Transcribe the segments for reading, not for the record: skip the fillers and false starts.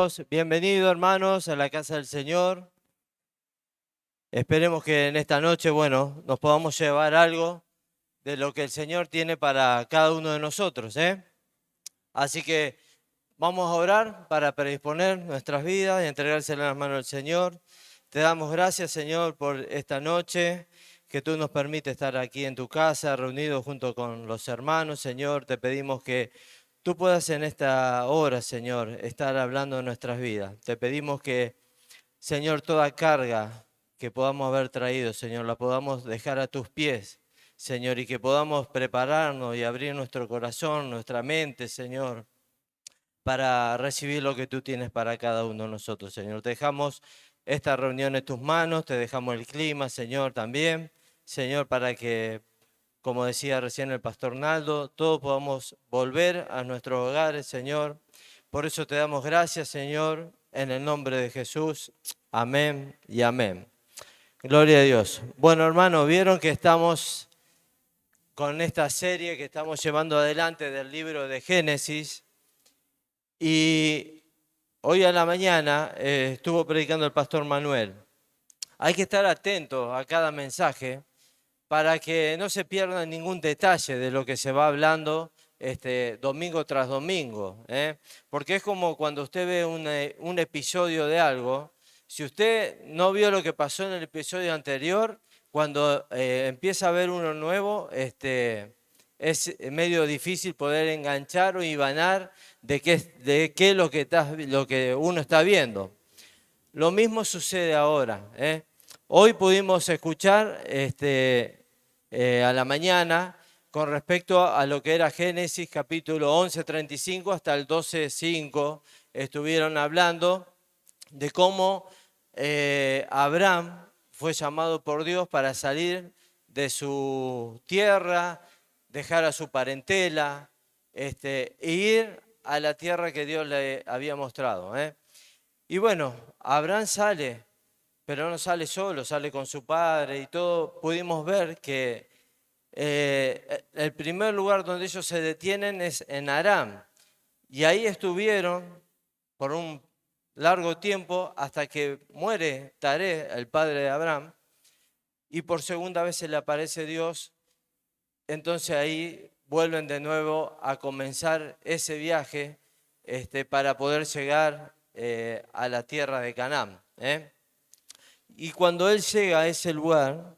todos. Bienvenidos, hermanos, a la casa del Señor. Esperemos que en esta noche, nos podamos llevar algo de lo que el Señor tiene para cada uno de nosotros, ¿eh? Así que vamos a orar para predisponer nuestras vidas y entregársela en las manos del Señor. Te damos gracias, Señor, por esta noche, que tú nos permites estar aquí en tu casa, reunidos junto con los hermanos, Señor. Te pedimos que tú puedas en esta hora, Señor, estar hablando de nuestras vidas. Te pedimos que, Señor, toda carga que podamos haber traído, Señor, la podamos dejar a tus pies, Señor, y que podamos prepararnos y abrir nuestro corazón, nuestra mente, Señor, para recibir lo que tú tienes para cada uno de nosotros, Señor. Te dejamos esta reunión en tus manos, te dejamos el clima, Señor, también, Señor, para que, como decía recién el pastor Naldo, todos podamos volver a nuestros hogares, Señor. Por eso te damos gracias, Señor, en el nombre de Jesús. Amén y amén. Gloria a Dios. Bueno, hermanos, vieron que estamos con esta serie que estamos llevando adelante del libro de Génesis. Y hoy a la mañana estuvo predicando el pastor Manuel. Hay que estar atentos a cada mensaje para que no se pierda ningún detalle de lo que se va hablando domingo tras domingo, ¿eh? Porque es como cuando usted ve un episodio de algo, si usted no vio lo que pasó en el episodio anterior, cuando empieza a ver uno nuevo, es medio difícil poder enganchar o hibanar de qué es lo que uno está viendo. Lo mismo sucede ahora, ¿eh? Hoy pudimos escuchar a la mañana con respecto a lo que era Génesis capítulo 11:35 hasta el 12:5. Estuvieron hablando de cómo Abraham fue llamado por Dios para salir de su tierra, dejar a su parentela, e ir a la tierra que Dios le había mostrado, ¿eh? Y bueno, Abraham sale, pero no sale solo, sale con su padre y todo. Pudimos ver que el primer lugar donde ellos se detienen es en Aram. Y ahí estuvieron por un largo tiempo hasta que muere Taré, el padre de Abraham, y por segunda vez se le aparece Dios. Entonces ahí vuelven de nuevo a comenzar ese viaje para poder llegar a la tierra de Canaán, ¿eh? Y cuando él llega a ese lugar,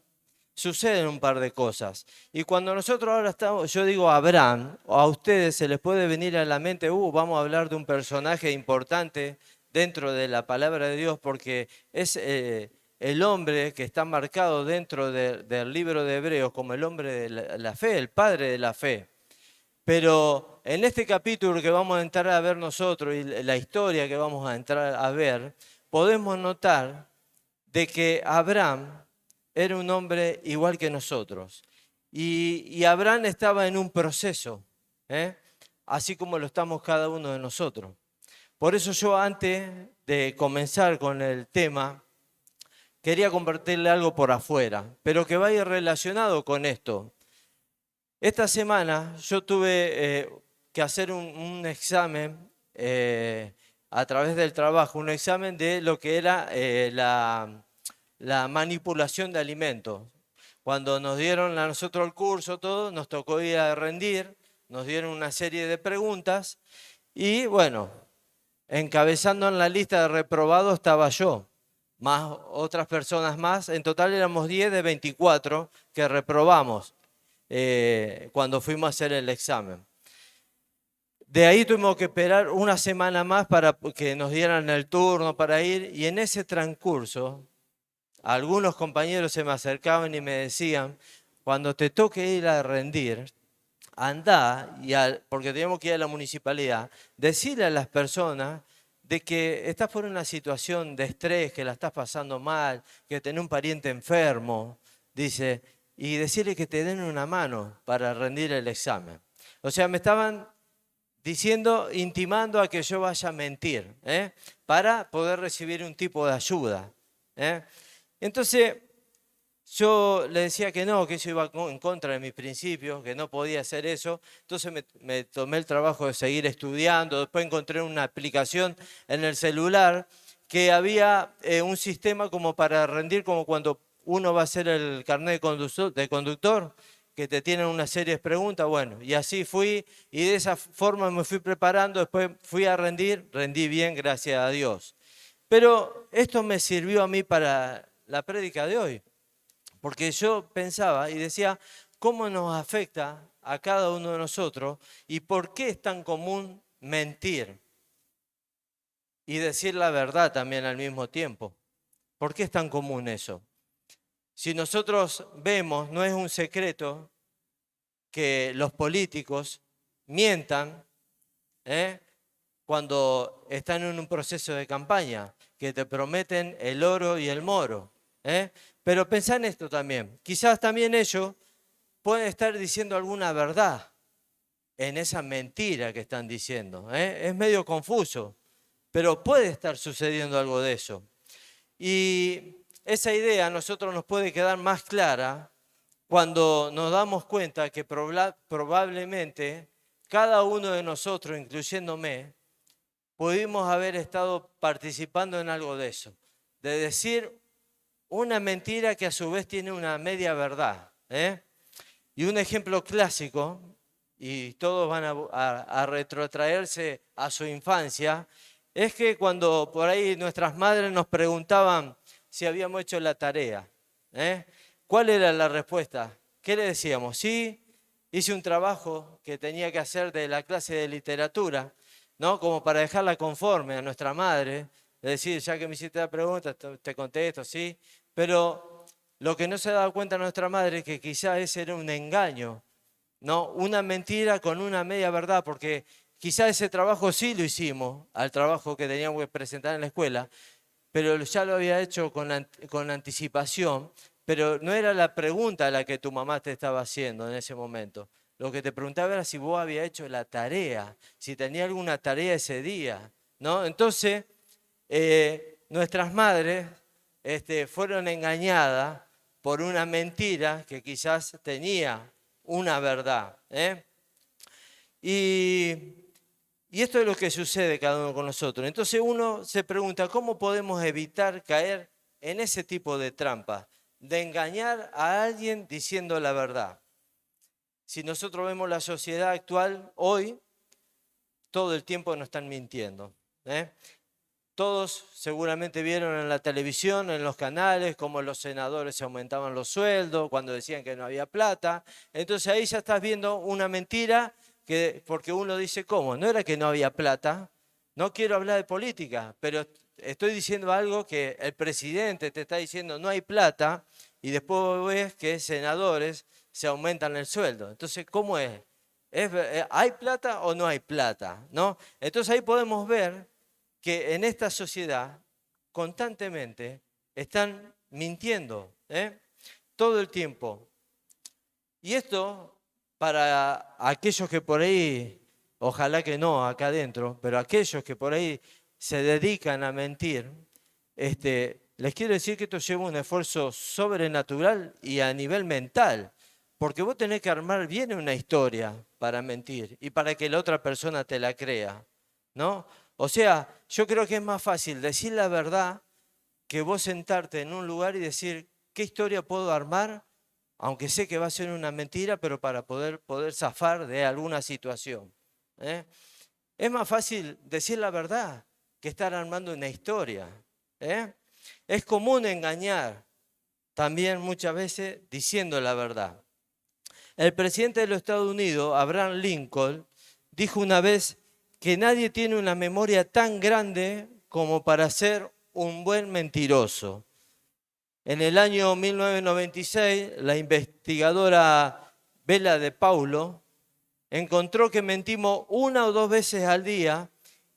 suceden un par de cosas. Y cuando nosotros ahora estamos, yo digo Abraham, o a ustedes se les puede venir a la mente, vamos a hablar de un personaje importante dentro de la palabra de Dios, porque es el hombre que está marcado dentro del libro de Hebreos como el hombre de la fe, el padre de la fe. Pero en este capítulo que vamos a entrar a ver nosotros y la historia que vamos a entrar a ver, podemos notar de que Abraham era un hombre igual que nosotros. Y Abraham estaba en un proceso, ¿eh? Así como lo estamos cada uno de nosotros. Por eso yo antes de comenzar con el tema, quería compartirle algo por afuera, pero que vaya relacionado con esto. Esta semana yo tuve que hacer un examen a través del trabajo, un examen de lo que era la manipulación de alimentos. Cuando nos dieron a nosotros el curso, todo, nos tocó ir a rendir, nos dieron una serie de preguntas y bueno, encabezando en la lista de reprobados estaba yo, más otras personas más. En total éramos 10 de 24 que reprobamos cuando fuimos a hacer el examen. De ahí tuvimos que esperar una semana más para que nos dieran el turno para ir, y en ese transcurso algunos compañeros se me acercaban y me decían: cuando te toque ir a rendir, andá, porque teníamos que ir a la municipalidad, decirle a las personas de que estás por una situación de estrés, que la estás pasando mal, que tenés un pariente enfermo, dice, y decirle que te den una mano para rendir el examen. O sea, me estaban diciendo, intimando a que yo vaya a mentir, para poder recibir un tipo de ayuda, ¿eh? Entonces, yo le decía que no, que eso iba en contra de mis principios, que no podía hacer eso. Entonces me tomé el trabajo de seguir estudiando. Después encontré una aplicación en el celular que había un sistema como para rendir, como cuando uno va a hacer el carnet de conductor, que te tienen una serie de preguntas. Bueno, y así fui y de esa forma me fui preparando. Después fui a rendir, rendí bien, gracias a Dios. Pero esto me sirvió a mí para la prédica de hoy. Porque yo pensaba y decía, ¿cómo nos afecta a cada uno de nosotros y por qué es tan común mentir y decir la verdad también al mismo tiempo? ¿Por qué es tan común eso? Si nosotros vemos, no es un secreto que los políticos mientan, ¿eh?, cuando están en un proceso de campaña, que te prometen el oro y el moro, ¿eh? Pero pensá en esto también. Quizás también ellos pueden estar diciendo alguna verdad en esa mentira que están diciendo, ¿eh? Es medio confuso, pero puede estar sucediendo algo de eso. Y esa idea a nosotros nos puede quedar más clara cuando nos damos cuenta que probablemente cada uno de nosotros, incluyéndome, pudimos haber estado participando en algo de eso, de decir una mentira que a su vez tiene una media verdad, ¿eh? Y un ejemplo clásico, y todos van a retrotraerse a su infancia, es que cuando por ahí nuestras madres nos preguntaban si habíamos hecho la tarea, ¿eh? ¿Cuál era la respuesta? ¿Qué le decíamos? Sí, hice un trabajo que tenía que hacer de la clase de literatura, ¿no? Como para dejarla conforme a nuestra madre, es decir, ya que me hiciste la pregunta, te contesto, sí, pero lo que no se ha dado cuenta nuestra madre es que quizás ese era un engaño, ¿no? Una mentira con una media verdad, porque quizás ese trabajo sí lo hicimos, al trabajo que teníamos que presentar en la escuela, pero ya lo había hecho con anticipación, pero no era la pregunta la que tu mamá te estaba haciendo en ese momento. Lo que te preguntaba era si vos habías hecho la tarea, si tenía alguna tarea ese día, ¿no? Entonces, nuestras madres fueron engañadas por una mentira que quizás tenía una verdad, ¿eh? Y esto es lo que sucede cada uno con nosotros. Entonces uno se pregunta, ¿cómo podemos evitar caer en ese tipo de trampa? De engañar a alguien diciendo la verdad. Si nosotros vemos la sociedad actual, hoy, todo el tiempo nos están mintiendo, ¿eh? Todos seguramente vieron en la televisión, en los canales, cómo los senadores se aumentaban los sueldos, cuando decían que no había plata. Entonces ahí ya estás viendo una mentira, porque uno dice, ¿cómo? No era que no había plata. No quiero hablar de política, pero estoy diciendo algo que el presidente te está diciendo, no hay plata, y después ves que senadores se aumentan el sueldo. Entonces, ¿cómo es? ¿Hay plata o no hay plata? ¿No? Entonces ahí podemos ver que en esta sociedad constantemente están mintiendo, ¿eh? Todo el tiempo. Y esto, para aquellos que por ahí, ojalá que no acá adentro, pero aquellos que por ahí se dedican a mentir, les quiero decir que esto lleva un esfuerzo sobrenatural y a nivel mental, porque vos tenés que armar bien una historia para mentir y para que la otra persona te la crea, ¿no? O sea, yo creo que es más fácil decir la verdad que vos sentarte en un lugar y decir, ¿qué historia puedo armar? Aunque sé que va a ser una mentira, pero para poder zafar de alguna situación, ¿eh? Es más fácil decir la verdad que estar armando una historia, ¿eh? Es común engañar también muchas veces diciendo la verdad. El presidente de los Estados Unidos, Abraham Lincoln, dijo una vez que nadie tiene una memoria tan grande como para ser un buen mentiroso. En el año 1996, la investigadora Bela de Paulo encontró que mentimos una o dos veces al día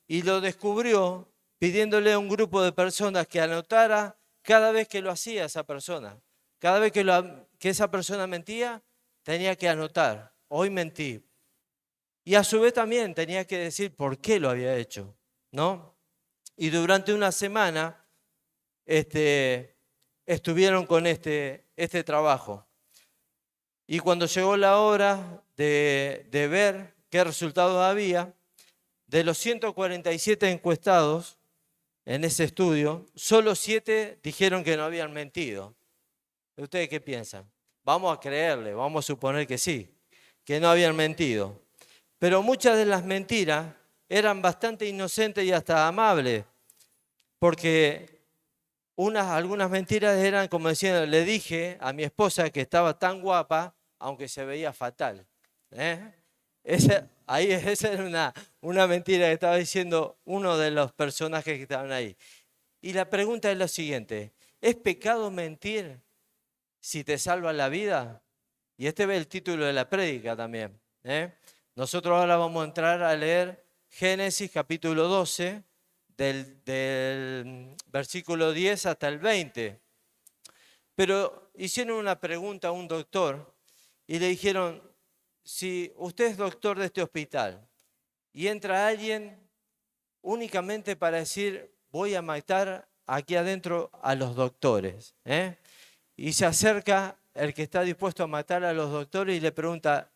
y lo descubrió pidiéndole a un grupo de personas que anotara cada vez que lo hacía esa persona. Cada vez que esa persona mentía, tenía que anotar, hoy mentí. Y a su vez también tenía que decir por qué lo había hecho, ¿no? Y durante una semana estuvieron con este este trabajo. Y cuando llegó la hora de ver qué resultados había, de los 147 encuestados en ese estudio, solo 7 dijeron que no habían mentido. ¿Ustedes qué piensan? Vamos a creerle, vamos a suponer que sí, que no habían mentido. Pero muchas de las mentiras eran bastante inocentes y hasta amables, porque algunas mentiras eran como diciendo, le dije a mi esposa que estaba tan guapa, aunque se veía fatal. Esa era una mentira que estaba diciendo uno de los personajes que estaban ahí. Y la pregunta es la siguiente, ¿es pecado mentir si te salva la vida? Y este es el título de la prédica también. Nosotros ahora vamos a entrar a leer Génesis capítulo 12, del versículo 10 hasta el 20. Pero hicieron una pregunta a un doctor y le dijeron, si usted es doctor de este hospital y entra alguien únicamente para decir, voy a matar aquí adentro a los doctores, y se acerca el que está dispuesto a matar a los doctores y le pregunta,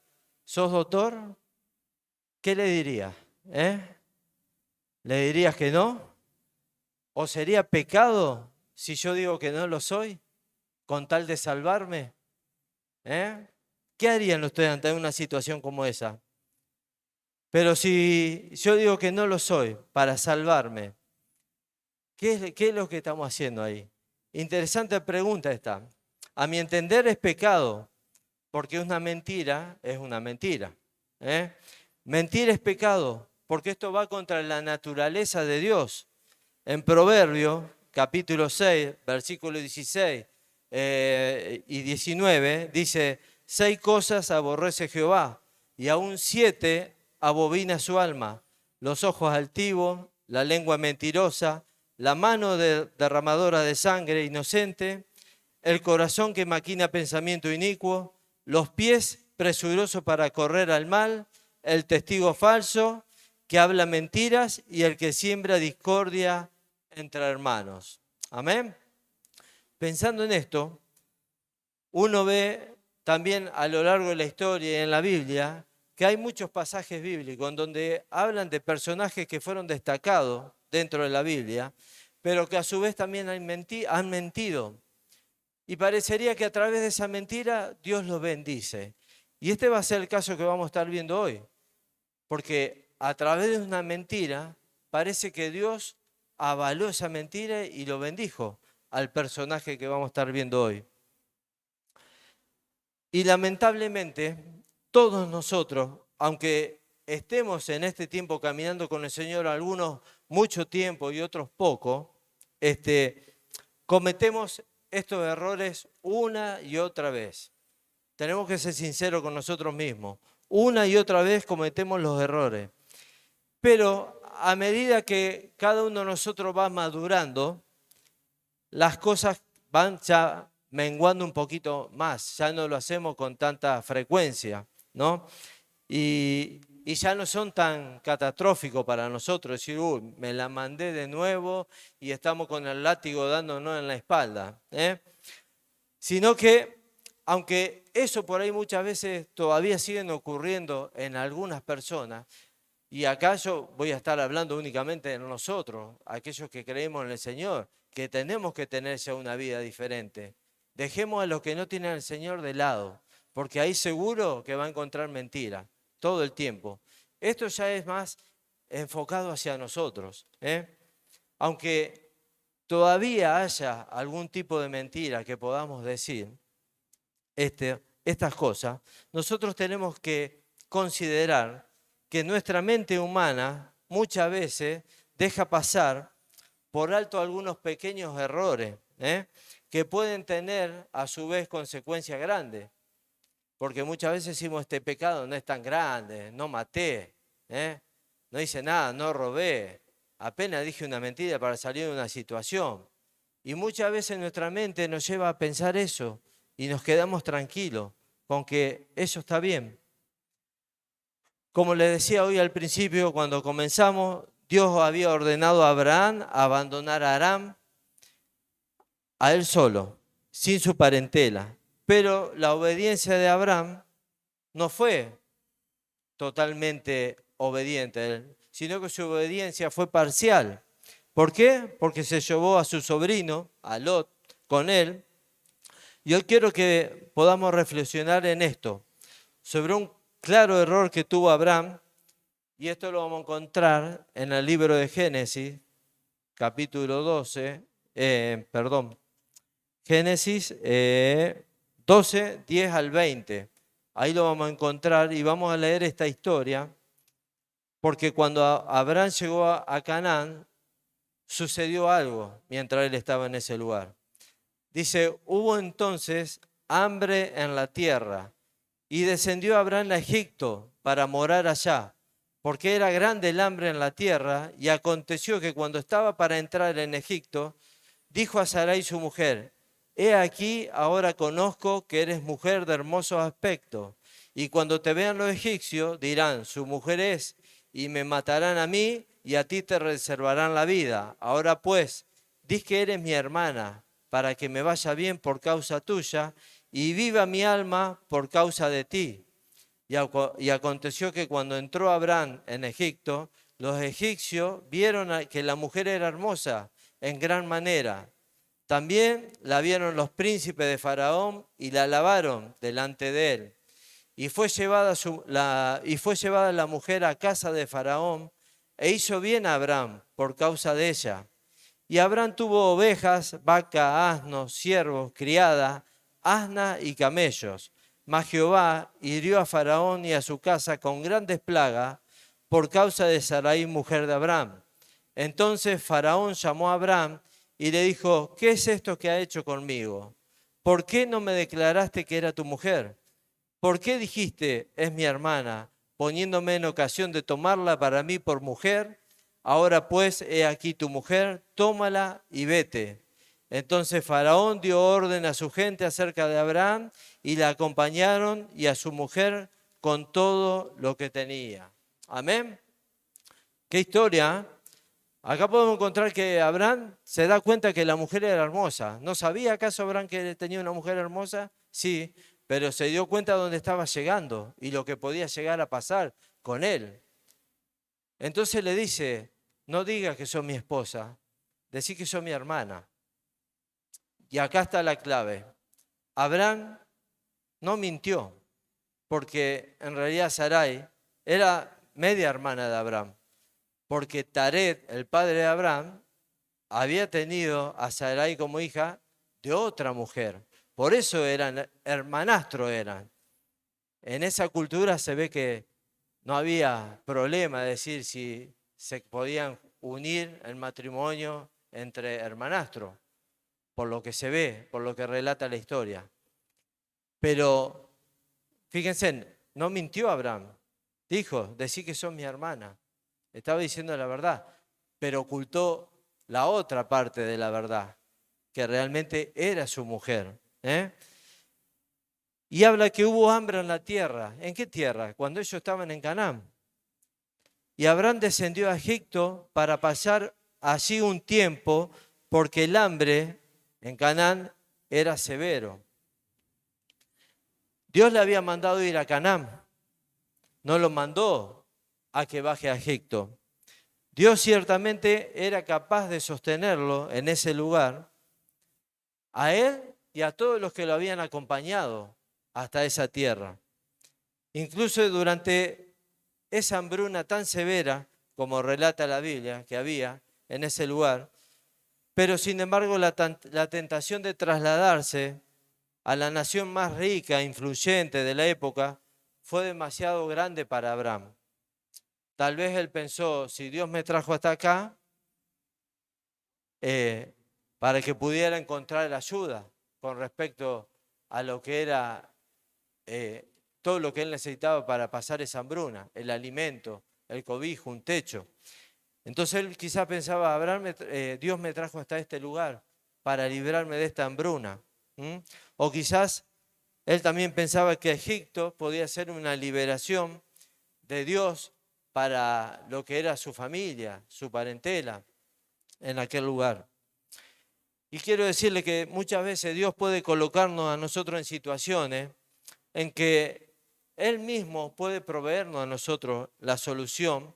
¿sos doctor? ¿Qué le diría? ¿Le dirías que no? ¿O sería pecado si yo digo que no lo soy con tal de salvarme? ¿Qué harían ustedes ante una situación como esa? Pero si yo digo que no lo soy para salvarme, ¿qué es lo que estamos haciendo ahí? Interesante pregunta esta. A mi entender es pecado, porque una mentira es una mentira. Mentir es pecado, porque esto va contra la naturaleza de Dios. En Proverbios, capítulo 6, versículo 16 y 19, dice, 6 cosas aborrece Jehová, y aún 7 abobina su alma, los ojos altivos, la lengua mentirosa, la mano derramadora de sangre inocente, el corazón que maquina pensamiento inicuo, los pies presurosos para correr al mal, el testigo falso que habla mentiras y el que siembra discordia entre hermanos. Amén. Pensando en esto, uno ve también a lo largo de la historia y en la Biblia que hay muchos pasajes bíblicos en donde hablan de personajes que fueron destacados dentro de la Biblia, pero que a su vez también han mentido. Y parecería que a través de esa mentira Dios los bendice. Y este va a ser el caso que vamos a estar viendo hoy. Porque a través de una mentira parece que Dios avaló esa mentira y lo bendijo al personaje que vamos a estar viendo hoy. Y lamentablemente todos nosotros, aunque estemos en este tiempo caminando con el Señor, algunos mucho tiempo y otros poco, cometemos estos errores una y otra vez. Tenemos que ser sinceros con nosotros mismos. Una y otra vez cometemos los errores. Pero a medida que cada uno de nosotros va madurando, las cosas van ya menguando un poquito más. Ya no lo hacemos con tanta frecuencia, ¿no? Y ya no son tan catastróficos para nosotros. Decir, me la mandé de nuevo y estamos con el látigo dándonos en la espalda. Sino que, aunque eso por ahí muchas veces todavía siguen ocurriendo en algunas personas, y acá yo voy a estar hablando únicamente de nosotros, aquellos que creemos en el Señor, que tenemos que tener ya una vida diferente. Dejemos a los que no tienen al Señor de lado, porque ahí seguro que va a encontrar mentira todo el tiempo. Esto ya es más enfocado hacia nosotros. Aunque todavía haya algún tipo de mentira que podamos decir, estas cosas, nosotros tenemos que considerar que nuestra mente humana muchas veces deja pasar por alto algunos pequeños errores, que pueden tener a su vez consecuencias grandes. Porque muchas veces decimos, este pecado no es tan grande, no maté, no hice nada, no robé, apenas dije una mentira para salir de una situación. Y muchas veces nuestra mente nos lleva a pensar eso y nos quedamos tranquilos con que eso está bien. Como les decía hoy al principio, cuando comenzamos, Dios había ordenado a Abraham abandonar a Aram a él solo, sin su parentela. Pero la obediencia de Abraham no fue totalmente obediente, sino que su obediencia fue parcial. ¿Por qué? Porque se llevó a su sobrino, a Lot, con él. Y hoy quiero que podamos reflexionar en esto, sobre un claro error que tuvo Abraham, y esto lo vamos a encontrar en el libro de Génesis, capítulo 12, Génesis 12, 10 al 20. Ahí lo vamos a encontrar y vamos a leer esta historia, porque cuando Abraham llegó a Canaán, sucedió algo mientras él estaba en ese lugar. Dice, hubo entonces hambre en la tierra y descendió Abraham a Egipto para morar allá, porque era grande el hambre en la tierra, y aconteció que cuando estaba para entrar en Egipto, dijo a Sarai su mujer, he aquí, ahora conozco que eres mujer de hermoso aspecto, y cuando te vean los egipcios dirán, su mujer es, y me matarán a mí, y a ti te reservarán la vida. Ahora pues, di que eres mi hermana, para que me vaya bien por causa tuya, y viva mi alma por causa de ti. Y aconteció que cuando entró Abraham en Egipto, los egipcios vieron que la mujer era hermosa en gran manera. También la vieron los príncipes de Faraón y la alabaron delante de él. Y fue llevada la mujer a casa de Faraón, e hizo bien a Abraham por causa de ella. Y Abraham tuvo ovejas, vaca, asnos, siervos, criada, asna y camellos. Mas Jehová hirió a Faraón y a su casa con grandes plagas por causa de Sarai, mujer de Abraham. Entonces Faraón llamó a Abraham y le dijo, ¿qué es esto que ha hecho conmigo? ¿Por qué no me declaraste que era tu mujer? ¿Por qué dijiste, es mi hermana, poniéndome en ocasión de tomarla para mí por mujer? Ahora pues, he aquí tu mujer, tómala y vete. Entonces Faraón dio orden a su gente acerca de Abraham y la acompañaron y a su mujer con todo lo que tenía. Amén. ¿Qué historia? Acá podemos encontrar que Abraham se da cuenta que la mujer era hermosa. ¿No sabía acaso Abraham que tenía una mujer hermosa? Sí, pero se dio cuenta de dónde estaba llegando y lo que podía llegar a pasar con él. Entonces le dice, no digas que sos mi esposa, decí que sos mi hermana. Y acá está la clave. Abraham no mintió, porque en realidad Sarai era media hermana de Abraham, porque Taret, el padre de Abraham, había tenido a Sarai como hija de otra mujer. Por eso eran hermanastros eran. En esa cultura se ve que no había problema de decir si se podían unir el matrimonio entre hermanastros, por lo que se ve, por lo que relata la historia. Pero fíjense, no mintió Abraham. Dijo, decí que son mi hermana. Estaba diciendo la verdad, pero ocultó la otra parte de la verdad, que realmente era su mujer. Y habla que hubo hambre en la tierra. ¿En qué tierra? Cuando ellos estaban en Canaán. Y Abraham descendió a Egipto para pasar allí un tiempo, porque el hambre en Canaán era severo. Dios le había mandado ir a Canaán, no lo mandó a que baje a Egipto. Dios ciertamente era capaz de sostenerlo en ese lugar, a él y a todos los que lo habían acompañado hasta esa tierra. Incluso durante esa hambruna tan severa, como relata la Biblia, que había en ese lugar, pero sin embargo la tentación de trasladarse a la nación más rica e influyente de la época fue demasiado grande para Abraham. Tal vez él pensó, si Dios me trajo hasta acá, para que pudiera encontrar ayuda con respecto a lo que era todo lo que él necesitaba para pasar esa hambruna, el alimento, el cobijo, un techo. Entonces él quizás pensaba, Dios me trajo hasta este lugar para librarme de esta hambruna. O quizás él también pensaba que Egipto podía ser una liberación de Dios para lo que era su familia, su parentela en aquel lugar. Y quiero decirle que muchas veces Dios puede colocarnos a nosotros en situaciones en que Él mismo puede proveernos a nosotros la solución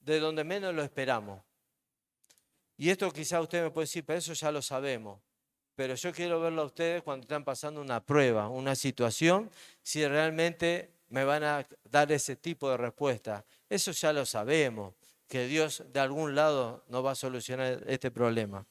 de donde menos lo esperamos. Y esto quizá usted me puede decir, pero eso ya lo sabemos. Pero yo quiero verlo a ustedes cuando están pasando una prueba, una situación, si realmente me van a dar ese tipo de respuesta. Eso ya lo sabemos, que Dios de algún lado nos va a solucionar este problema.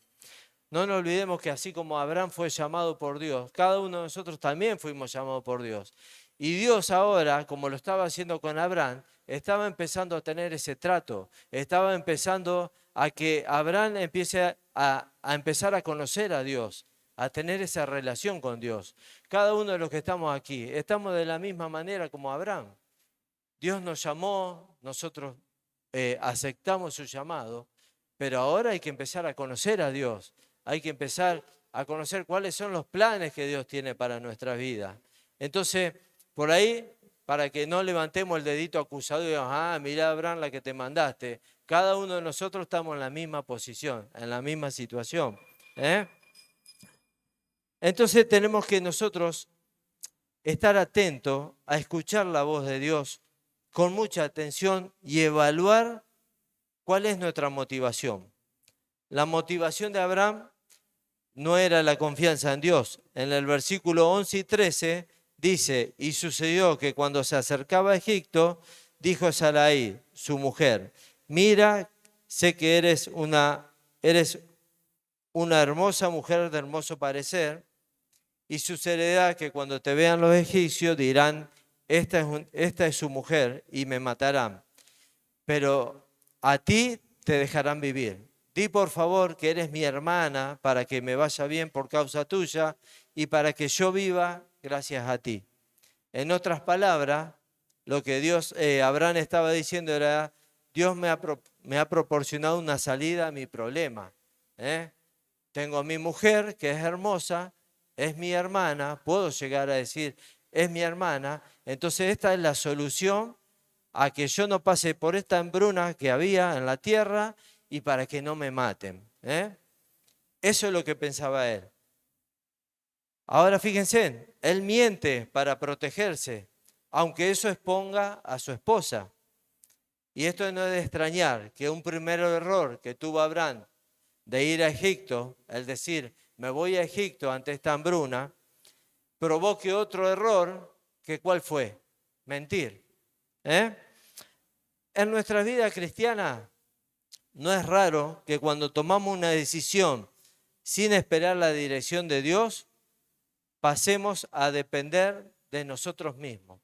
No nos olvidemos que así como Abraham fue llamado por Dios, cada uno de nosotros también fuimos llamados por Dios. Y Dios ahora, como lo estaba haciendo con Abraham, estaba empezando a tener ese trato, estaba empezando a que Abraham empiece a empezar a conocer a Dios, a tener esa relación con Dios. Cada uno de los que estamos aquí, estamos de la misma manera como Abraham. Dios nos llamó, nosotros aceptamos su llamado, pero ahora hay que empezar a conocer a Dios. Hay que empezar a conocer cuáles son los planes que Dios tiene para nuestra vida. Entonces, por ahí, para que no levantemos el dedito acusador y digamos, mirá, Abraham, la que te mandaste. Cada uno de nosotros estamos en la misma posición, en la misma situación. Entonces tenemos que nosotros estar atentos a escuchar la voz de Dios con mucha atención y evaluar cuál es nuestra motivación. La motivación de Abraham no era la confianza en Dios. En el versículo 11 y 13 dice, y sucedió que cuando se acercaba a Egipto, dijo Sarai, su mujer, mira, sé que eres una hermosa mujer de hermoso parecer, y sucederá que cuando te vean los egipcios dirán, esta es su mujer y me matarán, pero a ti te dejarán vivir. Di por favor que eres mi hermana para que me vaya bien por causa tuya y para que yo viva gracias a ti. En otras palabras, lo que Abraham estaba diciendo era, Dios me ha proporcionado una salida a mi problema. Tengo a mi mujer que es hermosa, es mi hermana, puedo llegar a decir, es mi hermana, entonces esta es la solución a que yo no pase por esta hambruna que había en la tierra y para que no me maten. Eso es lo que pensaba él. Ahora fíjense, él miente para protegerse, aunque eso exponga a su esposa. Y esto no es de extrañar que un primer error que tuvo Abraham de ir a Egipto, el decir, me voy a Egipto ante esta hambruna, provoque otro error, que ¿cuál fue? Mentir. En nuestra vida cristiana no es raro que cuando tomamos una decisión sin esperar la dirección de Dios, pasemos a depender de nosotros mismos.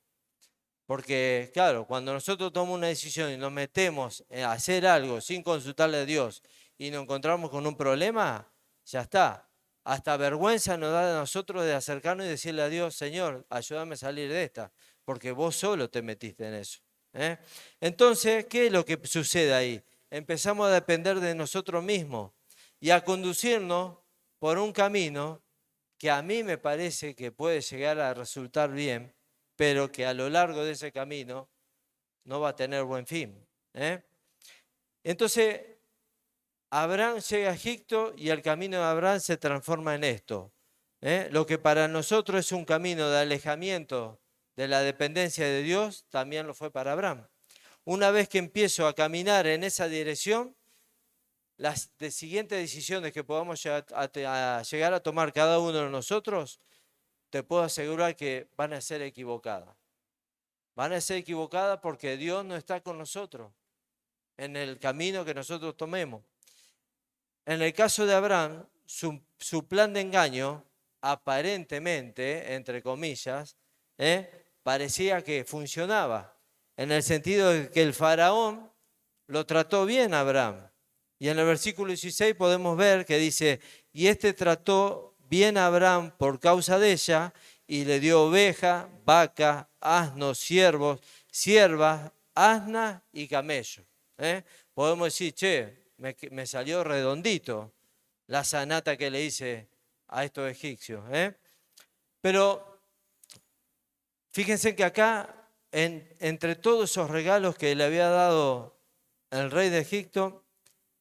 Porque, claro, cuando nosotros tomamos una decisión y nos metemos a hacer algo sin consultarle a Dios y nos encontramos con un problema, ya está. Hasta vergüenza nos da a nosotros de acercarnos y decirle a Dios, Señor, ayúdame a salir de esta, porque vos solo te metiste en eso. Entonces, ¿qué es lo que sucede ahí? Empezamos a depender de nosotros mismos y a conducirnos por un camino que a mí me parece que puede llegar a resultar bien, pero que a lo largo de ese camino no va a tener buen fin. Entonces, Abraham llega a Egipto y el camino de Abraham se transforma en esto. Lo que para nosotros es un camino de alejamiento de la dependencia de Dios, también lo fue para Abraham. Una vez que empiezo a caminar en esa dirección, las siguientes decisiones que podamos llegar a tomar cada uno de nosotros, te puedo asegurar que van a ser equivocadas. Van a ser equivocadas porque Dios no está con nosotros en el camino que nosotros tomemos. En el caso de Abraham, su plan de engaño, aparentemente, entre comillas, parecía que funcionaba, en el sentido de que el faraón lo trató bien a Abraham. Y en el versículo 16 podemos ver que dice, y este trató bien a Abraham por causa de ella, y le dio oveja, vaca, asnos, siervos, siervas, asnas y camellos. Podemos decir, che, me salió redondito la sanata que le hice a estos egipcios. Pero fíjense que acá, entre todos esos regalos que le había dado el rey de Egipto,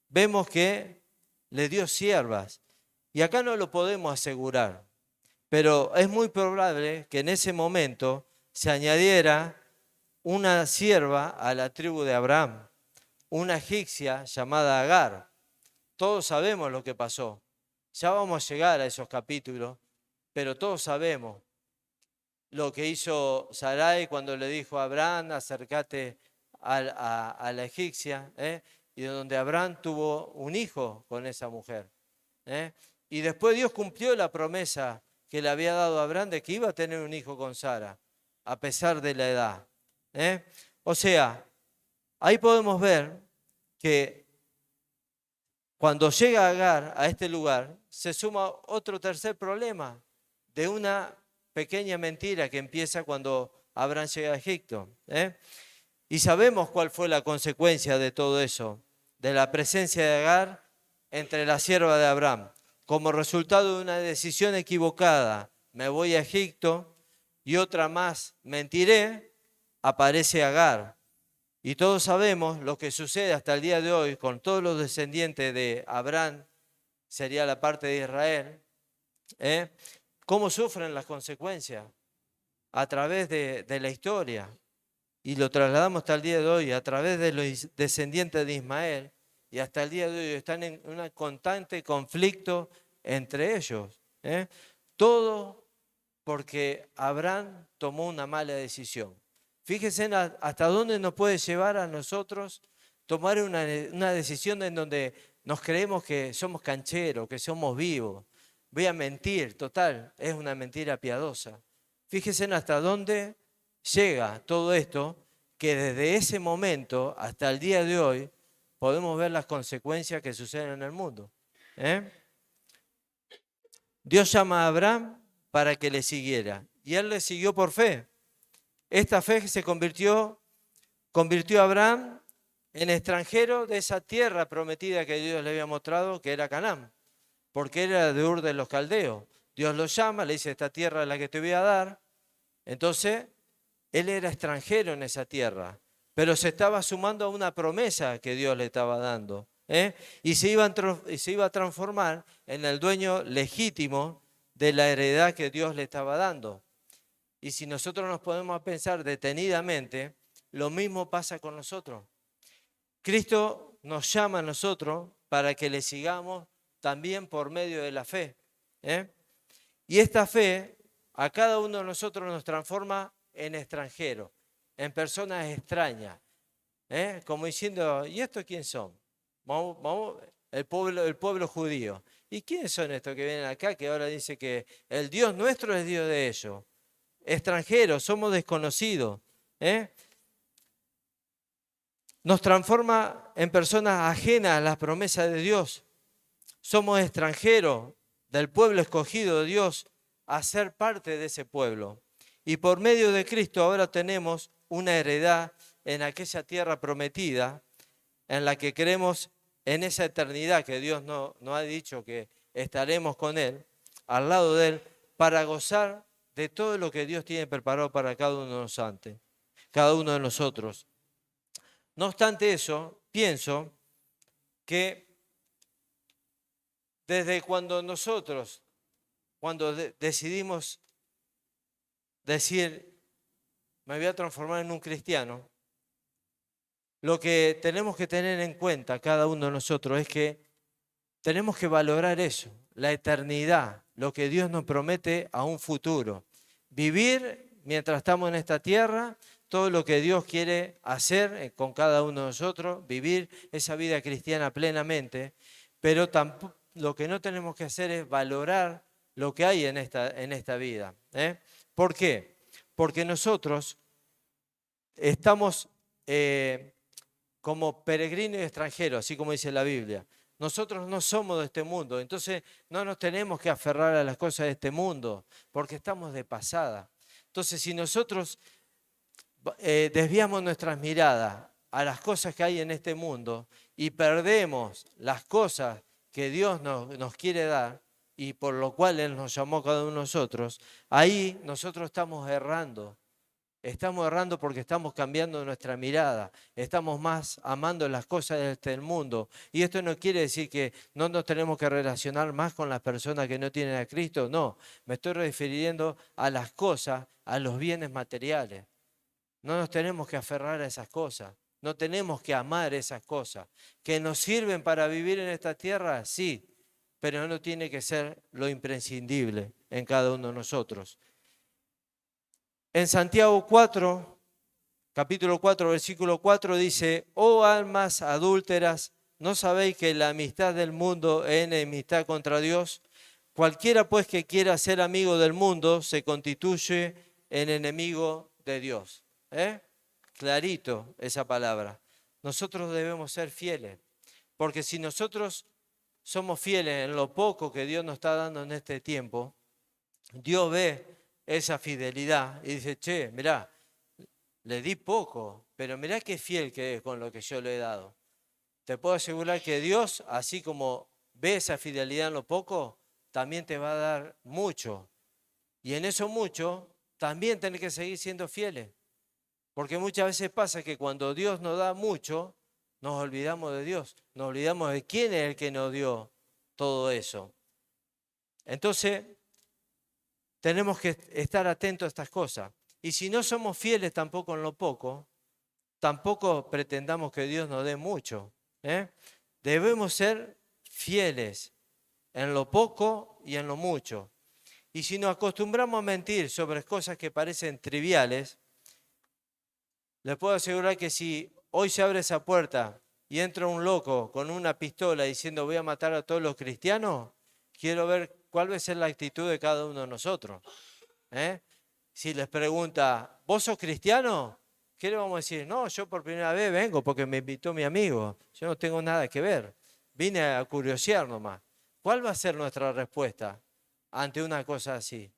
vemos que le dio siervas. Y acá no lo podemos asegurar, pero es muy probable que en ese momento se añadiera una sierva a la tribu de Abraham, una egipcia llamada Agar. Todos sabemos lo que pasó. Ya vamos a llegar a esos capítulos, pero todos sabemos lo que hizo Sarai cuando le dijo a Abraham, acércate a la egipcia, y donde Abraham tuvo un hijo con esa mujer. Y después Dios cumplió la promesa que le había dado a Abraham de que iba a tener un hijo con Sara, a pesar de la edad. O sea, ahí podemos ver que cuando llega Agar a este lugar, se suma otro tercer problema de una pequeña mentira que empieza cuando Abraham llega a Egipto. Y sabemos cuál fue la consecuencia de todo eso, de la presencia de Agar entre la sierva de Abraham. Como resultado de una decisión equivocada, me voy a Egipto, y otra más, mentiré, aparece Agar. Y todos sabemos lo que sucede hasta el día de hoy con todos los descendientes de Abraham, sería la parte de Israel, cómo sufren las consecuencias a través de la historia. Y lo trasladamos hasta el día de hoy a través de los descendientes de Ismael, y hasta el día de hoy están en un constante conflicto entre ellos. Todo porque Abraham tomó una mala decisión. Fíjense hasta dónde nos puede llevar a nosotros tomar una decisión en donde nos creemos que somos cancheros, que somos vivos. Voy a mentir, total, es una mentira piadosa. Fíjense hasta dónde llega todo esto, que desde ese momento hasta el día de hoy podemos ver las consecuencias que suceden en el mundo. Dios llama a Abraham para que le siguiera, y él le siguió por fe. Esta fe se convirtió a Abraham en extranjero de esa tierra prometida que Dios le había mostrado, que era Canaán, porque era de Ur de los Caldeos. Dios lo llama, le dice, esta tierra es la que te voy a dar. Entonces, él era extranjero en esa tierra, pero se estaba sumando a una promesa que Dios le estaba dando. Y se iba a transformar en el dueño legítimo de la heredad que Dios le estaba dando. Y si nosotros nos podemos pensar detenidamente, lo mismo pasa con nosotros. Cristo nos llama a nosotros para que le sigamos también por medio de la fe. Y esta fe a cada uno de nosotros nos transforma en extranjeros, en personas extrañas. Como diciendo, ¿y estos quién son? Vamos, el pueblo judío. ¿Y quiénes son estos que vienen acá que ahora dice que el Dios nuestro es Dios de ellos? Extranjeros, somos desconocidos. Nos transforma en personas ajenas a las promesas de Dios. Somos extranjeros del pueblo escogido de Dios a ser parte de ese pueblo. Y por medio de Cristo ahora tenemos una heredad en aquella tierra prometida, en la que creemos en esa eternidad que Dios nos ha dicho que estaremos con Él, al lado de Él, para gozar de todo lo que Dios tiene preparado para cada uno de nosotros. No obstante eso, pienso que desde cuando decidimos decir, me voy a transformar en un cristiano, lo que tenemos que tener en cuenta cada uno de nosotros es que tenemos que valorar eso, la eternidad, lo que Dios nos promete a un futuro. Vivir mientras estamos en esta tierra, todo lo que Dios quiere hacer con cada uno de nosotros, vivir esa vida cristiana plenamente, pero lo que no tenemos que hacer es valorar lo que hay en esta vida. ¿Por qué? Porque nosotros estamos como peregrinos y extranjeros, así como dice la Biblia. Nosotros no somos de este mundo, entonces no nos tenemos que aferrar a las cosas de este mundo, porque estamos de pasada. Entonces, si nosotros desviamos nuestras miradas a las cosas que hay en este mundo y perdemos las cosas que Dios nos quiere dar y por lo cual Él nos llamó a cada uno de nosotros, ahí nosotros estamos errando Estamos errando porque estamos cambiando nuestra mirada. Estamos más amando las cosas de este mundo. Y esto no quiere decir que no nos tenemos que relacionar más con las personas que no tienen a Cristo. No, me estoy refiriendo a las cosas, a los bienes materiales. No nos tenemos que aferrar a esas cosas. No tenemos que amar esas cosas. ¿Que nos sirven para vivir en esta tierra? Sí, pero no tiene que ser lo imprescindible en cada uno de nosotros. En Santiago 4, capítulo 4, versículo 4 dice: oh almas adúlteras, ¿no sabéis que la amistad del mundo es enemistad contra Dios? Cualquiera pues que quiera ser amigo del mundo se constituye en enemigo de Dios. Clarito esa palabra. Nosotros debemos ser fieles, porque si nosotros somos fieles en lo poco que Dios nos está dando en este tiempo, Dios ve esa fidelidad y dice: che, mirá, le di poco, pero mirá qué fiel que es con lo que yo le he dado. Te puedo asegurar que Dios, así como ve esa fidelidad en lo poco, también te va a dar mucho. Y en eso mucho, también tenés que seguir siendo fieles. Porque muchas veces pasa que cuando Dios nos da mucho, nos olvidamos de Dios. Nos olvidamos de quién es el que nos dio todo eso. Entonces, tenemos que estar atentos a estas cosas. Y si no somos fieles tampoco en lo poco, tampoco pretendamos que Dios nos dé mucho. Debemos ser fieles en lo poco y en lo mucho. Y si nos acostumbramos a mentir sobre cosas que parecen triviales, les puedo asegurar que si hoy se abre esa puerta y entra un loco con una pistola diciendo voy a matar a todos los cristianos, quiero ver cuál va a ser la actitud de cada uno de nosotros. Si les pregunta, ¿vos sos cristiano? ¿Qué le vamos a decir? No, yo por primera vez vengo porque me invitó mi amigo. Yo no tengo nada que ver. Vine a curiosear nomás. ¿Cuál va a ser nuestra respuesta ante una cosa así?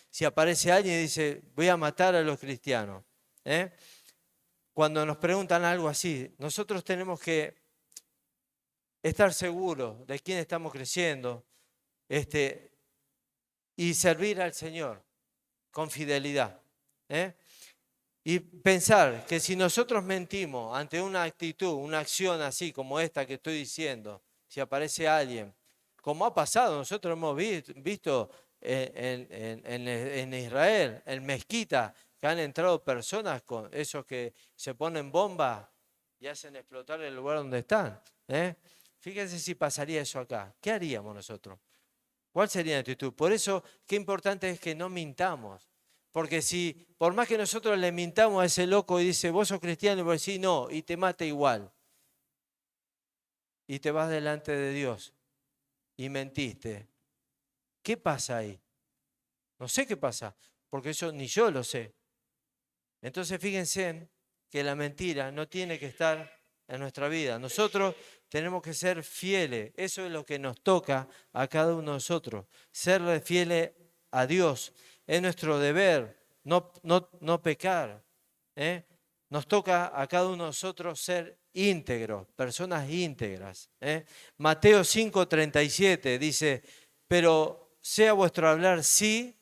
Si aparece alguien y dice, voy a matar a los cristianos. Cuando nos preguntan algo así, nosotros tenemos que estar seguros de quién estamos creyendo y servir al Señor con fidelidad. Y pensar que si nosotros mentimos ante una actitud, una acción así como esta que estoy diciendo, si aparece alguien, como ha pasado, nosotros hemos visto en Israel, en mezquita, que han entrado personas con esos que se ponen bombas y hacen explotar el lugar donde están. Fíjense si pasaría eso acá. ¿Qué haríamos nosotros? ¿Cuál sería la actitud? Por eso, qué importante es que no mintamos. Porque si, por más que nosotros le mintamos a ese loco y dice, vos sos cristiano, y vos decís no, y te mata igual. Y te vas delante de Dios y mentiste. ¿Qué pasa ahí? No sé qué pasa, porque eso ni yo lo sé. Entonces fíjense que la mentira no tiene que estar en nuestra vida. Nosotros tenemos que ser fieles. Eso es lo que nos toca a cada uno de nosotros. Serle fieles a Dios. Es nuestro deber, no pecar. Nos toca a cada uno de nosotros ser íntegros, personas íntegras. Mateo 5:37 dice, pero sea vuestro hablar sí,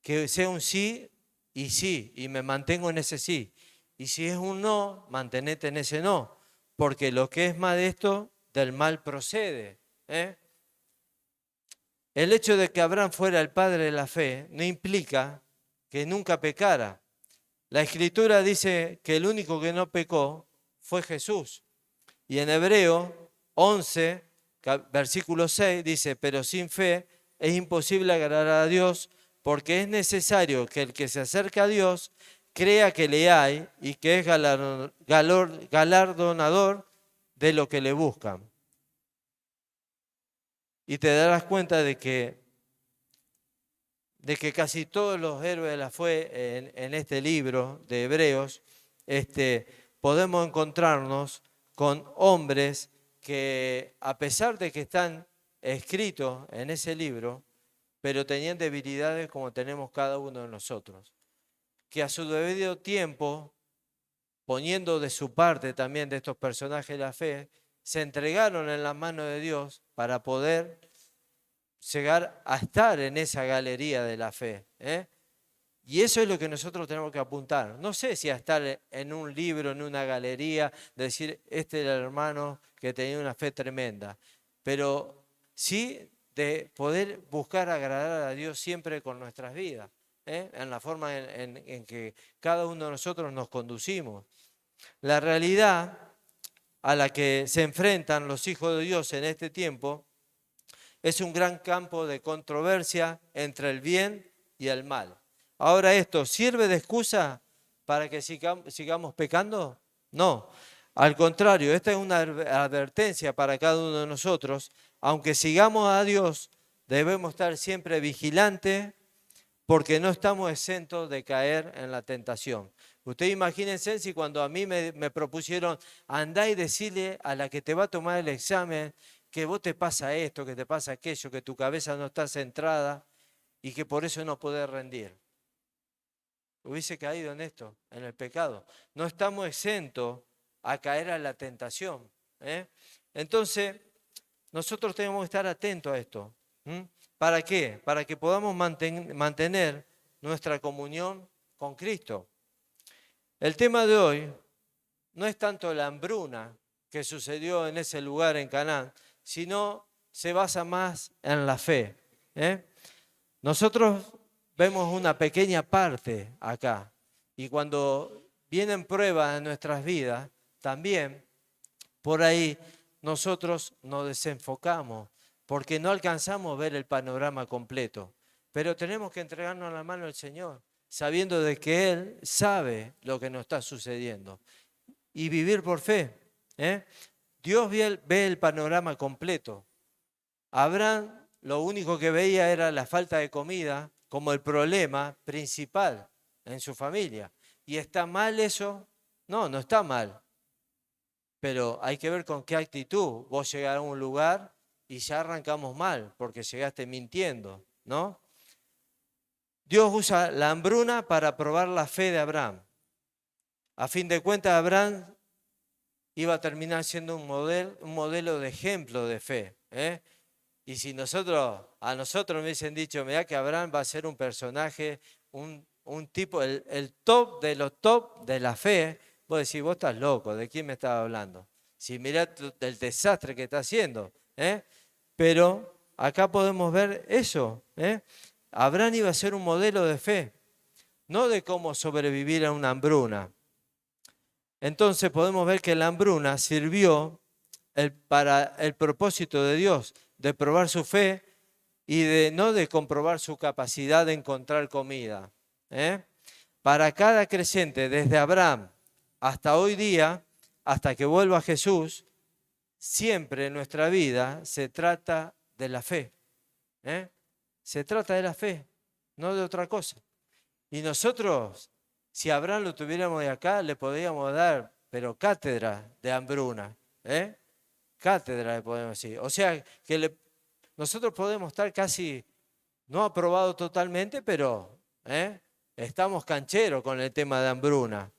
que sea un sí y sí, y me mantengo en ese sí. Y si es un no, mantenete en ese no, porque lo que es mal de esto, del mal procede. El hecho de que Abraham fuera el padre de la fe no implica que nunca pecara. La Escritura dice que el único que no pecó fue Jesús. Y en Hebreo 11, versículo 6, dice, pero sin fe es imposible agradar a Dios, porque es necesario que el que se acerca a Dios crea que le hay y que es galardonador de lo que le buscan. Y te darás cuenta de que casi todos los héroes de la fe en este libro de Hebreos, podemos encontrarnos con hombres que, a pesar de que están escritos en ese libro, pero tenían debilidades como tenemos cada uno de nosotros, que a su debido tiempo, poniendo de su parte también de estos personajes de la fe, se entregaron en las manos de Dios para poder llegar a estar en esa galería de la fe. Y eso es lo que nosotros tenemos que apuntar. No sé si a estar en un libro, en una galería, decir, este era el hermano que tenía una fe tremenda, pero sí de poder buscar agradar a Dios siempre con nuestras vidas, en la forma en que cada uno de nosotros nos conducimos. La realidad a la que se enfrentan los hijos de Dios en este tiempo es un gran campo de controversia entre el bien y el mal. Ahora, ¿esto sirve de excusa para que sigamos pecando? No. Al contrario, esta es una advertencia para cada uno de nosotros. Aunque sigamos a Dios, debemos estar siempre vigilantes porque no estamos exentos de caer en la tentación. Ustedes imagínense si cuando a mí me propusieron, andá y decirle a la que te va a tomar el examen que vos te pasa esto, que te pasa aquello, que tu cabeza no está centrada y que por eso no podés rendir. Hubiese caído en esto, en el pecado. No estamos exentos a caer a la tentación. Entonces, nosotros tenemos que estar atentos a esto. ¿Para qué? Para que podamos mantener nuestra comunión con Cristo. El tema de hoy no es tanto la hambruna que sucedió en ese lugar en Canaán, sino se basa más en la fe. Nosotros vemos una pequeña parte acá y cuando vienen pruebas en nuestras vidas, también por ahí nosotros nos desenfocamos porque no alcanzamos a ver el panorama completo. Pero tenemos que entregarnos a la mano del Señor, sabiendo de que Él sabe lo que nos está sucediendo. Y vivir por fe. Dios ve el panorama completo. Abraham lo único que veía era la falta de comida como el problema principal en su familia. ¿Y está mal eso? No, no está mal. Pero hay que ver con qué actitud. Vos llegás a un lugar y ya arrancamos mal porque llegaste mintiendo, ¿no? Dios usa la hambruna para probar la fe de Abraham. A fin de cuentas, Abraham iba a terminar siendo un modelo de ejemplo de fe. Y si a nosotros me hubiesen dicho, mirá que Abraham va a ser un personaje, un tipo, el top de los top de la fe, vos decís, vos estás loco, ¿de quién me estás hablando? Si mirá el desastre que está haciendo. Pero acá podemos ver eso. Abraham iba a ser un modelo de fe, no de cómo sobrevivir a una hambruna. Entonces podemos ver que la hambruna sirvió para el propósito de Dios, de probar su fe y no de comprobar su capacidad de encontrar comida. Para cada creyente, desde Abraham hasta hoy día, hasta que vuelva Jesús, siempre en nuestra vida se trata de la fe. Se trata de la fe, no de otra cosa. Y nosotros, si Abraham lo tuviéramos de acá, le podríamos dar, pero cátedra de hambruna. Cátedra le podemos decir. O sea, que nosotros podemos estar casi, no aprobados totalmente, pero estamos cancheros con el tema de hambruna.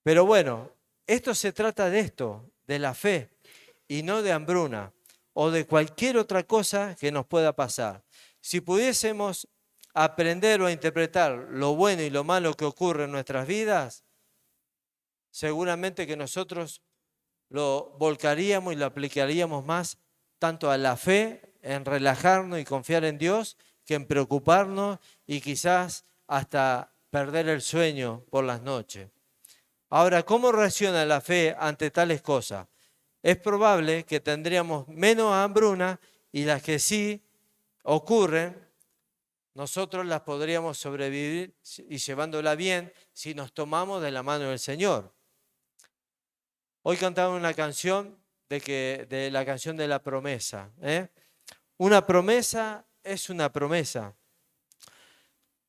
Pero bueno, esto se trata de esto, de la fe, y no de hambruna, o de cualquier otra cosa que nos pueda pasar. Si pudiésemos aprender o interpretar lo bueno y lo malo que ocurre en nuestras vidas, seguramente que nosotros lo volcaríamos y lo aplicaríamos más tanto a la fe, en relajarnos y confiar en Dios, que en preocuparnos y quizás hasta perder el sueño por las noches. Ahora, ¿cómo reacciona la fe ante tales cosas? Es probable que tendríamos menos hambruna y las que sí ocurren, nosotros las podríamos sobrevivir y llevándola bien si nos tomamos de la mano del Señor. Hoy cantaba una canción de la canción de la promesa. Una promesa es una promesa.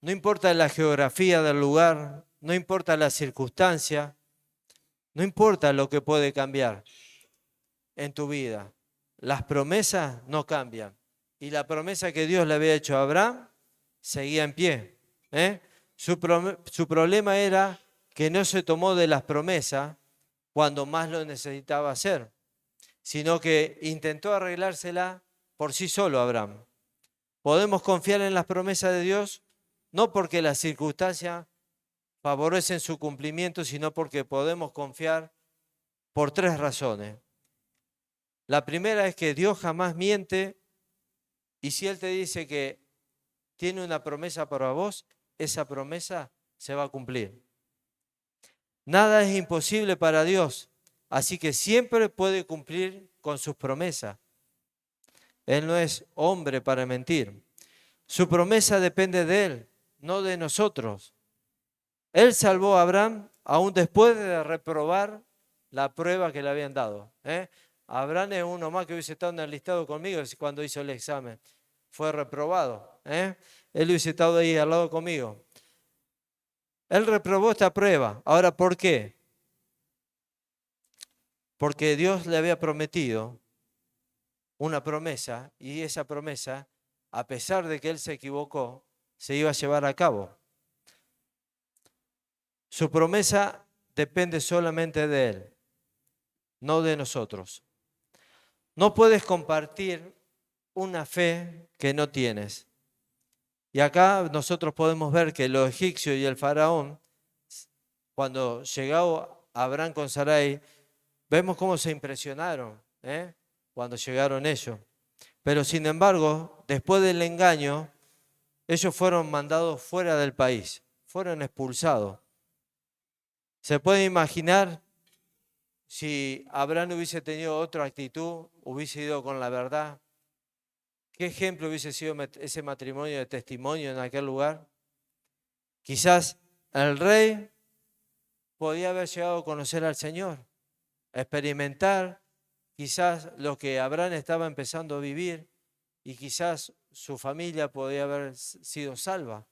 No importa la geografía del lugar, no importa la circunstancia, no importa lo que puede cambiar en tu vida. Las promesas no cambian. Y la promesa que Dios le había hecho a Abraham seguía en pie. Su problema era que no se tomó de las promesas cuando más lo necesitaba hacer, sino que intentó arreglársela por sí solo Abraham. ¿Podemos confiar en las promesas de Dios? no porque las circunstancias favorecen su cumplimiento, sino porque podemos confiar por 3 razones. La primera es que Dios jamás miente, y si Él te dice que tiene una promesa para vos, esa promesa se va a cumplir. Nada es imposible para Dios, así que siempre puede cumplir con sus promesas. Él no es hombre para mentir. Su promesa depende de Él, no de nosotros. Él salvó a Abraham aún después de reprobar la prueba que le habían dado. Abraham es uno más que hubiese estado en el listado conmigo cuando hizo el examen. Fue reprobado. Él hubiese estado ahí al lado conmigo. Él reprobó esta prueba. Ahora, ¿por qué? Porque Dios le había prometido una promesa, y esa promesa, a pesar de que él se equivocó, se iba a llevar a cabo. Su promesa depende solamente de Él, no de nosotros. No puedes compartir una fe que no tienes. Y acá nosotros podemos ver que los egipcios y el faraón, cuando llegó Abraham con Sarai, vemos cómo se impresionaron cuando llegaron ellos. Pero sin embargo, después del engaño, ellos fueron mandados fuera del país, fueron expulsados. ¿Se puede imaginar si Abraham hubiese tenido otra actitud, hubiese ido con la verdad? ¿Qué ejemplo hubiese sido ese matrimonio de testimonio en aquel lugar? Quizás el rey podía haber llegado a conocer al Señor, a experimentar quizás lo que Abraham estaba empezando a vivir, y quizás su familia podía haber sido salva.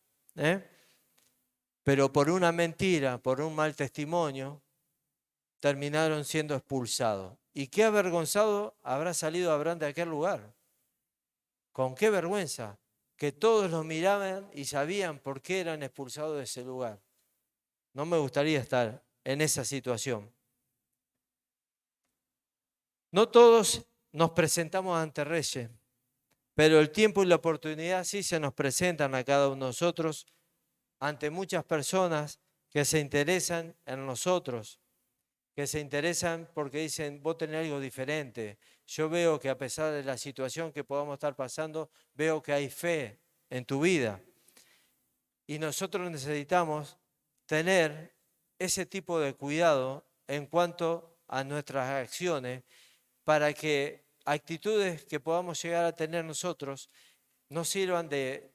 Pero por una mentira, por un mal testimonio, terminaron siendo expulsados. ¿Y qué avergonzado habrá salido Abraham de aquel lugar? ¿Con qué vergüenza? Que todos los miraban y sabían por qué eran expulsados de ese lugar. No me gustaría estar en esa situación. No todos nos presentamos ante reyes, pero el tiempo y la oportunidad sí se nos presentan a cada uno de nosotros ante muchas personas que se interesan en nosotros, que se interesan porque dicen, vos tenés algo diferente. Yo veo que a pesar de la situación que podamos estar pasando, veo que hay fe en tu vida. Y nosotros necesitamos tener ese tipo de cuidado en cuanto a nuestras acciones, para que actitudes que podamos llegar a tener nosotros no sirvan de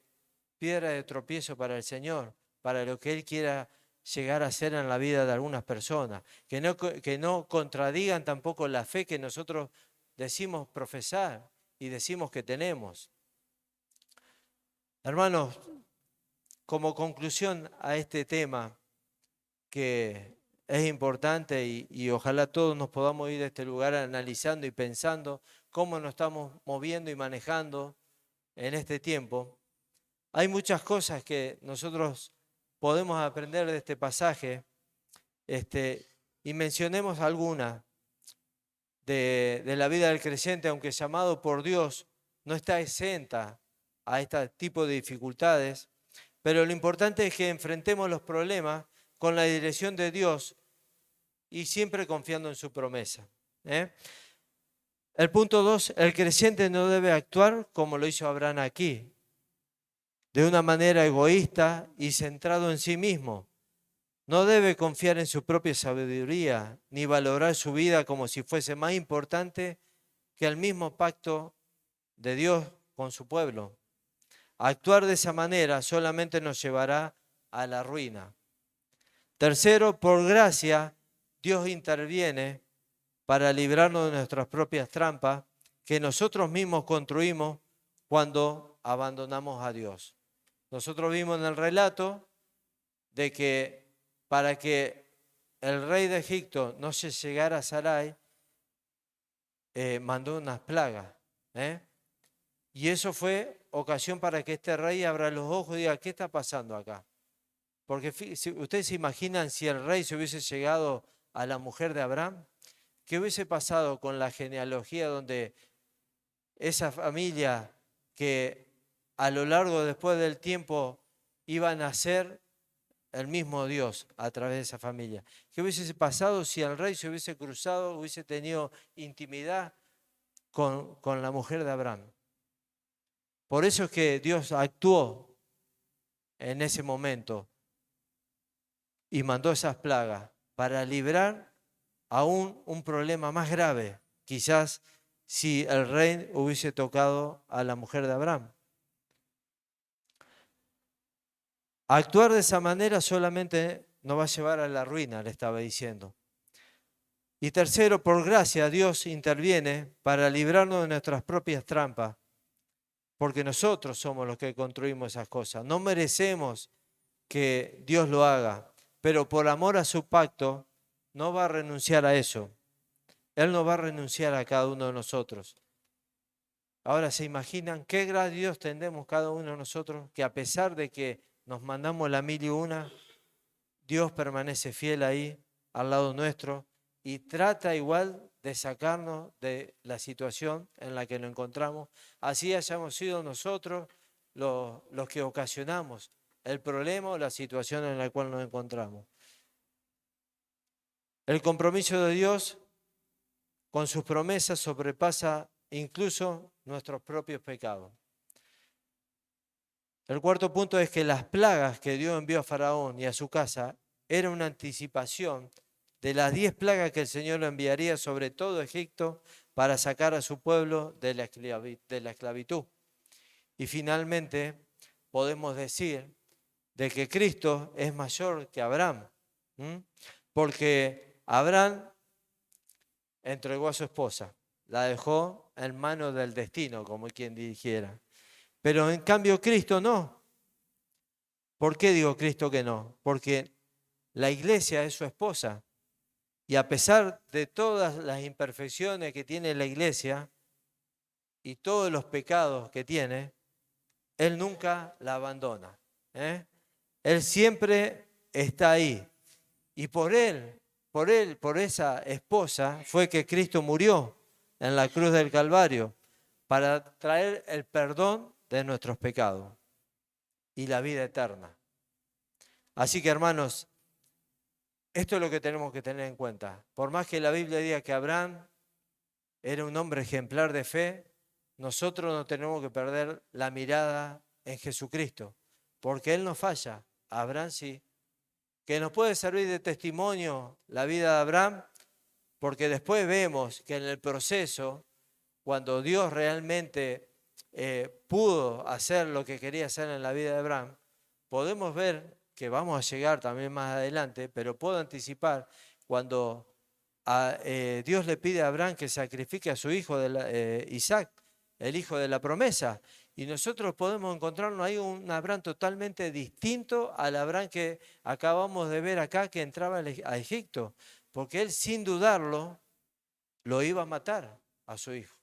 piedra de tropiezo para el Señor, para lo que Él quiera llegar a ser en la vida de algunas personas, que no contradigan tampoco la fe que nosotros decimos profesar y decimos que tenemos. Hermanos, como conclusión a este tema, que es importante y ojalá todos nos podamos ir de este lugar analizando y pensando cómo nos estamos moviendo y manejando en este tiempo. Hay muchas cosas que nosotros podemos aprender de este pasaje, y mencionemos algunas de la vida del creyente, aunque llamado por Dios, no está exenta a este tipo de dificultades, pero lo importante es que enfrentemos los problemas con la dirección de Dios y siempre confiando en su promesa. El punto 2, el creyente no debe actuar como lo hizo Abraham aquí, de una manera egoísta y centrado en sí mismo. No debe confiar en su propia sabiduría ni valorar su vida como si fuese más importante que el mismo pacto de Dios con su pueblo. Actuar de esa manera solamente nos llevará a la ruina. Tercero, por gracia, Dios interviene para librarnos de nuestras propias trampas que nosotros mismos construimos cuando abandonamos a Dios. Nosotros vimos en el relato de que para que el rey de Egipto no se llegara a Sarai, mandó unas plagas. Y eso fue ocasión para que este rey abra los ojos y diga, ¿qué está pasando acá? Porque ustedes se imaginan si el rey se hubiese llegado a la mujer de Abraham, ¿qué hubiese pasado con la genealogía donde esa familia que a lo largo después del tiempo iba a nacer el mismo Dios a través de esa familia. ¿Qué hubiese pasado si el rey se hubiese cruzado, hubiese tenido intimidad con la mujer de Abraham? Por eso es que Dios actuó en ese momento y mandó esas plagas para librar aún un problema más grave, quizás si el rey hubiese tocado a la mujer de Abraham. Actuar de esa manera solamente nos va a llevar a la ruina, le estaba diciendo. Y tercero, por gracia, Dios interviene para librarnos de nuestras propias trampas, porque nosotros somos los que construimos esas cosas. No merecemos que Dios lo haga, pero por amor a su pacto, no va a renunciar a eso. Él no va a renunciar a cada uno de nosotros. Ahora, ¿se imaginan qué gran Dios tendremos cada uno de nosotros? Que a pesar de que nos mandamos la 1001, Dios permanece fiel ahí, al lado nuestro, y trata igual de sacarnos de la situación en la que nos encontramos. Así hayamos sido nosotros los que ocasionamos el problema o la situación en la cual nos encontramos. El compromiso de Dios con sus promesas sobrepasa incluso nuestros propios pecados. El cuarto punto es que las plagas que Dios envió a Faraón y a su casa era una anticipación de las 10 plagas que el Señor enviaría sobre todo Egipto para sacar a su pueblo de la esclavitud. Y finalmente podemos decir de que Cristo es mayor que Abraham, porque Abraham entregó a su esposa, la dejó en manos del destino, como quien dijera. Pero en cambio Cristo no. ¿Por qué digo Cristo que no? Porque la iglesia es su esposa. Y a pesar de todas las imperfecciones que tiene la iglesia y todos los pecados que tiene, Él nunca la abandona. Él siempre está ahí. Y por esa esposa, fue que Cristo murió en la cruz del Calvario para traer el perdón de nuestros pecados y la vida eterna. Así que, hermanos, esto es lo que tenemos que tener en cuenta. Por más que la Biblia diga que Abraham era un hombre ejemplar de fe, nosotros no tenemos que perder la mirada en Jesucristo, porque Él no falla, Abraham sí. Que nos puede servir de testimonio la vida de Abraham, porque después vemos que en el proceso, cuando Dios realmente pudo hacer lo que quería hacer en la vida de Abraham, podemos ver que vamos a llegar también más adelante, pero puedo anticipar cuando Dios le pide a Abraham que sacrifique a su hijo Isaac, el hijo de la promesa. Y nosotros podemos encontrarnos ahí un Abraham totalmente distinto al Abraham que acabamos de ver acá que entraba a Egipto. Porque él sin dudarlo lo iba a matar a su hijo,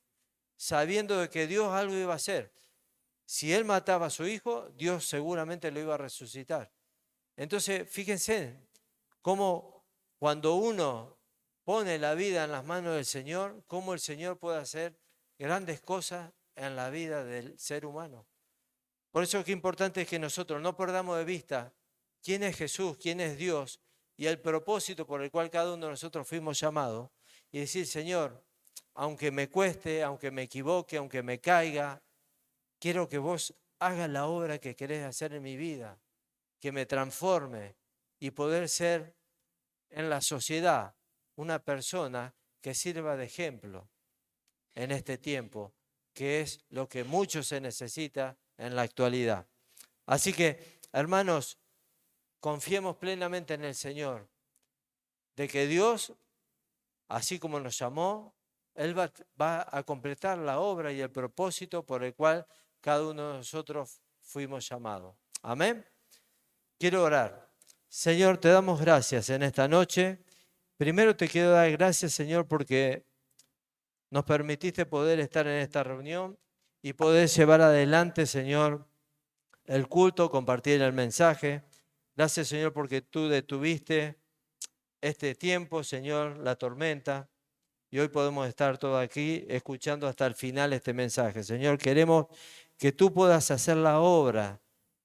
sabiendo de que Dios algo iba a hacer. Si él mataba a su hijo, Dios seguramente lo iba a resucitar. Entonces, fíjense cómo cuando uno pone la vida en las manos del Señor, cómo el Señor puede hacer grandes cosas en la vida del ser humano. Por eso es que importante es que nosotros no perdamos de vista quién es Jesús, quién es Dios y el propósito por el cual cada uno de nosotros fuimos llamados. Y decir, Señor, aunque me cueste, aunque me equivoque, aunque me caiga, quiero que vos hagas la obra que querés hacer en mi vida, que me transforme y poder ser en la sociedad una persona que sirva de ejemplo en este tiempo, que es lo que mucho se necesita en la actualidad. Así que, hermanos, confiemos plenamente en el Señor, de que Dios, así como nos llamó, Él va a completar la obra y el propósito por el cual cada uno de nosotros fuimos llamados. Amén. Quiero orar. Señor, te damos gracias en esta noche. Primero te quiero dar gracias, Señor, porque nos permitiste poder estar en esta reunión y poder llevar adelante, Señor, el culto, compartir el mensaje. Gracias, Señor, porque tú detuviste este tiempo, Señor, la tormenta. Y hoy podemos estar todos aquí escuchando hasta el final este mensaje. Señor, queremos que tú puedas hacer la obra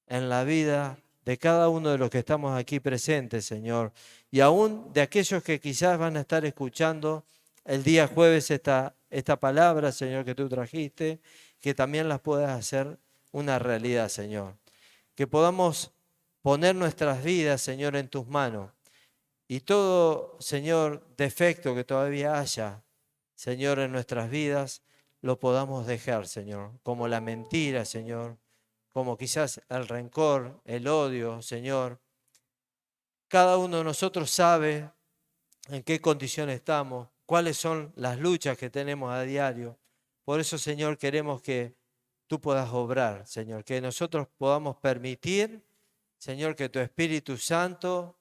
en la vida de cada uno de los que estamos aquí presentes, Señor, y aún de aquellos que quizás van a estar escuchando el día jueves esta palabra, Señor, que tú trajiste, que también las puedas hacer una realidad, Señor. Que podamos poner nuestras vidas, Señor, en tus manos. Y todo, Señor, defecto que todavía haya, Señor, en nuestras vidas, lo podamos dejar, Señor. Como la mentira, Señor. Como quizás el rencor, el odio, Señor. Cada uno de nosotros sabe en qué condición estamos, cuáles son las luchas que tenemos a diario. Por eso, Señor, queremos que tú puedas obrar, Señor. Que nosotros podamos permitir, Señor, que tu Espíritu Santo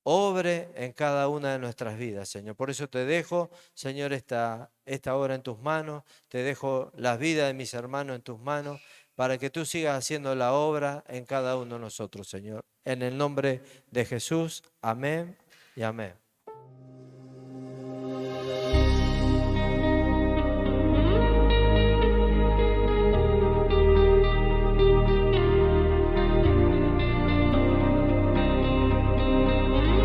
obre en cada una de nuestras vidas, Señor. Por eso te dejo, Señor, esta hora en tus manos. Te dejo las vidas de mis hermanos en tus manos para que tú sigas haciendo la obra en cada uno de nosotros, Señor. En el nombre de Jesús, amén y amén.